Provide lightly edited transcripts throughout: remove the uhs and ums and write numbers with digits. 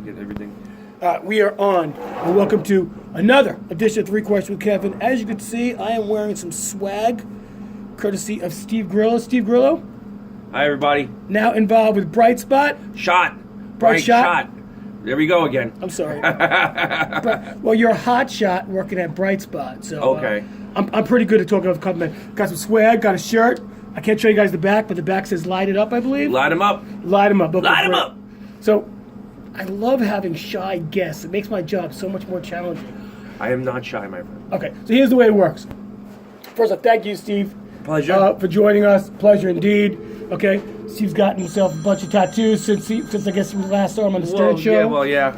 get everything. We are on, and welcome to another edition of 3 Questions with Kevin. As you can see, I am wearing some swag, courtesy of Steve Grillo. Steve Grillo, Hi, everybody. now involved with Bright Spot. Shot. Bright shot? There we go again. I'm sorry. Well, you're a hot shot working at Bright Spot. So, Okay. I'm pretty good at talking off compliment. Got some swag, got a shirt. I can't show you guys the back, but the back says "Light It Up," I believe. Light them up. Light 'em up. Okay, Light 'em great. up. So, I love having shy guests. It makes my job so much more challenging. I am not shy, my friend. Okay, so here's the way it works. First off, thank you, Steve. Pleasure. For joining us. Pleasure indeed. Okay, Steve's gotten himself a bunch of tattoos since I guess he last saw him on the Stern Show. Yeah.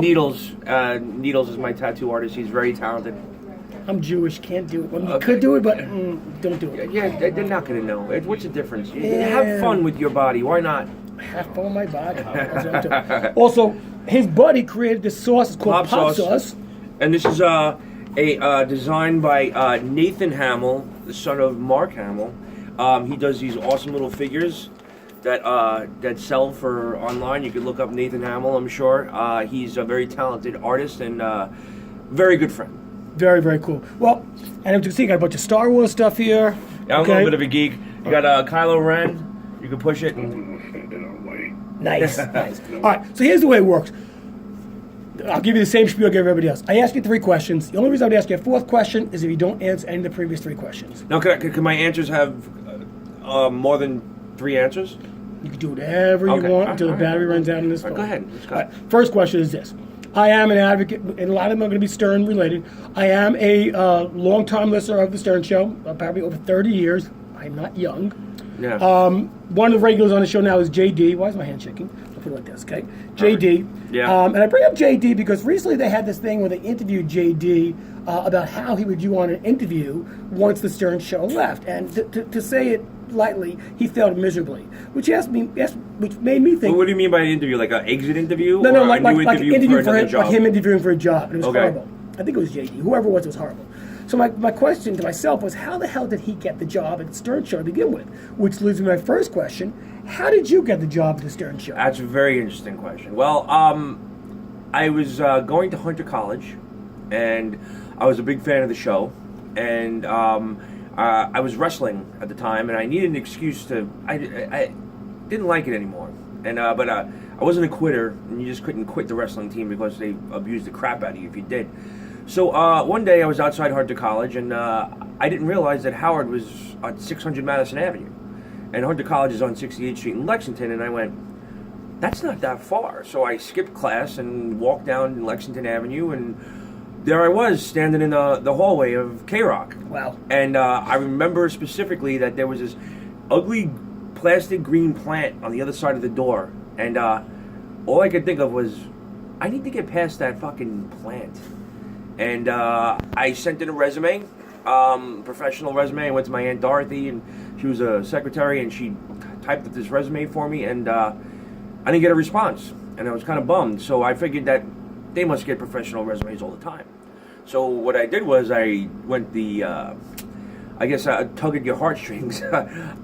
Needles. Needles is my tattoo artist. He's very talented. I'm Jewish, can't do it. Well, you could do it, but don't do it. Yeah, they're not going to know. What's the difference? Have fun with your body. Why not? Have fun with my body. That's what I'm doing. Also, his buddy created this sauce. It's called Pop Sauce. And this is a design by Nathan Hamill, the son of Mark Hamill. He does these awesome little figures that sell for online. You can look up Nathan Hamill, I'm sure. He's a very talented artist and very good friend. Very, very cool. Well, and as you can see, you got a bunch of Star Wars stuff here. Yeah, I'm a little bit of a geek. You got Kylo Ren. You can push it. Nice, nice. All right, so here's the way it works. I'll give you the same spiel I give everybody else. I ask you 3 questions. The only reason I would ask you a 4th question is if you don't answer any of the previous 3 questions. Now, can my answers have more than 3 answers? You can do whatever you want until the battery runs out in this phone. Go ahead. Let's go. All right, first question is this. I am an advocate, and a lot of them are going to be Stern related. I am a long-time listener of the Stern Show, probably over 30 years. I'm not young. Yeah. One of the regulars on the show now is JD. Why is my hand shaking? I'll put it like this, okay? JD. Yeah. And I bring up JD because recently they had this thing where they interviewed JD about how he would do on an interview once the Stern Show left. And to say it lightly, he failed miserably, which made me think. What do you mean by an interview? Like an exit interview? No, or like an interview for another job? him interviewing for a job. And it was Okay. horrible. I think it was JD. Whoever it was horrible. So my question to myself was, how the hell did he get the job at the Stern Show to begin with? Which leads me to my first question. How did you get the job at the Stern Show? That's a very interesting question. Well, I was going to Hunter College, and I was a big fan of the show, and I was wrestling at the time, and I needed an excuse to. I didn't like it anymore, and but I wasn't a quitter, and you just couldn't quit the wrestling team because they abused the crap out of you if you did. So one day I was outside Hunter College, and I didn't realize that Howard was on 600 Madison Avenue, and Hunter College is on 68th Street in Lexington, and I went, that's not that far. So I skipped class and walked down Lexington Avenue, and there I was standing in the hallway of K-Rock. Wow. And I remember specifically that there was this ugly plastic green plant on the other side of the door, and all I could think of was, I need to get past that fucking plant. And I sent in a resume, professional resume. I went to my Aunt Dorothy, and she was a secretary, and she typed up this resume for me, and I didn't get a response, and I was kind of bummed. So I figured that they must get professional resumes all the time. So what I did was I went I guess I tug at your heartstrings.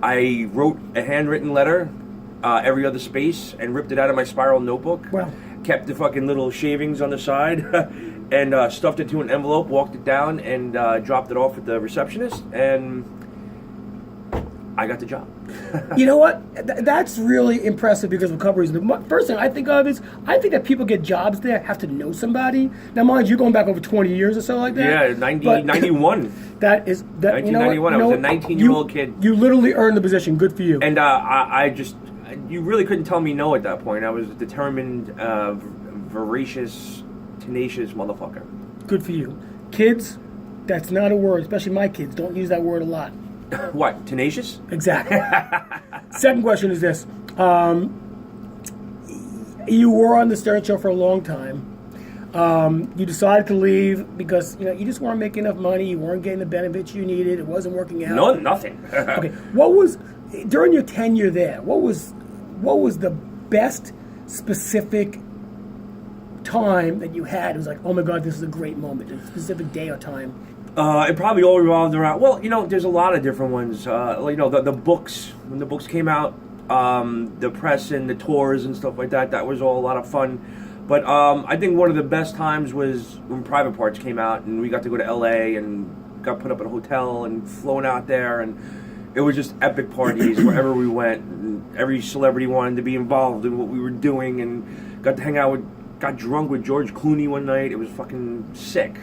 I wrote a handwritten letter, every other space, and ripped it out of my spiral notebook. Wow. Kept the fucking little shavings on the side, and stuffed it to an envelope, walked it down, and dropped it off at the receptionist, and I got the job. You know what? That's really impressive because of a couple reasons. The first thing I think of is, I think that people get jobs there have to know somebody. Now, mind you, going back over 20 years or so like that. Yeah, 91. That is... That, 1991, I was a 19-year-old kid. You literally earned the position. Good for you. And I just... You really couldn't tell me no at that point. I was a determined, voracious, tenacious motherfucker. Good for you. Kids, that's not a word, especially my kids. Don't use that word a lot. What, tenacious? Exactly. Second question is this. You were on the Stern Show for a long time. You decided to leave because you just weren't making enough money. You weren't getting the benefits you needed. It wasn't working out. No, nothing. Okay. What was, during your tenure there, what was the best specific time that you had? It was like, oh my God, this is a great moment. A specific day or time. It probably all revolved around, well, there's a lot of different ones. The books, when the books came out, the press and the tours and stuff like that, that was all a lot of fun. But I think one of the best times was when Private Parts came out, and we got to go to L.A. and got put up at a hotel and flown out there, and it was just epic parties wherever we went. And every celebrity wanted to be involved in what we were doing, and got to hang out got drunk with George Clooney one night. It was fucking sick,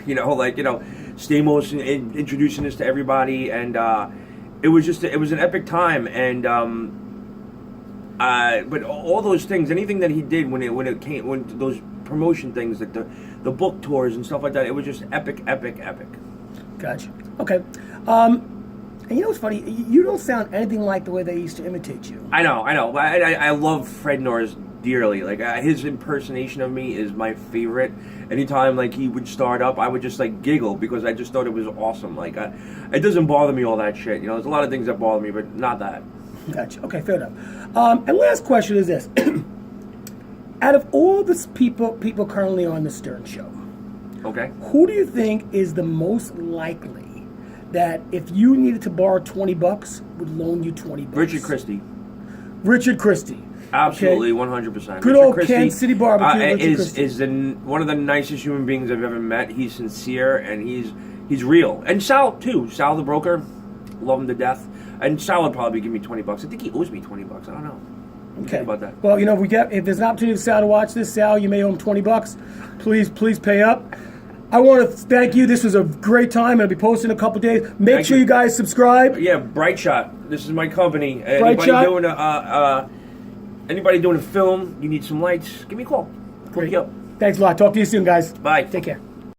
Stamos introducing us to everybody, and it was an epic time, and but all those things, anything that he did when those promotion things, like the book tours and stuff like that, it was just epic. Gotcha. Okay. And what's funny? You don't sound anything like the way they used to imitate you. I know. I love Fred Norris dearly. Like his impersonation of me is my favorite. Anytime like he would start up, I would just like giggle because I just thought it was awesome. Like it doesn't bother me all that shit. There's a lot of things that bother me, but not that. Gotcha. Okay, fair enough. And last question is this: out of all the people currently on the Stern Show, okay, who do you think is the most likely that if you needed to borrow $20, would loan you $20? Richard Christie. Absolutely, okay. 100%. Good Richard old Christie, Kansas City barbecue. Is one of the nicest human beings I've ever met. He's sincere and he's real. And Sal too. Sal the broker, love him to death. And Sal would probably give me $20. I think he owes me $20. I don't know. Okay. Think about that. Well, if there's an opportunity for Sal to watch this, Sal, you may owe him $20. Please pay up. I want to thank you. This was a great time. I'll be posting in a couple days. Make sure you guys subscribe. Yeah, Bright Shot. This is my company. Anybody doing a film, you need some lights, give me a call. Great. Thanks a lot. Talk to you soon, guys. Bye. Take care.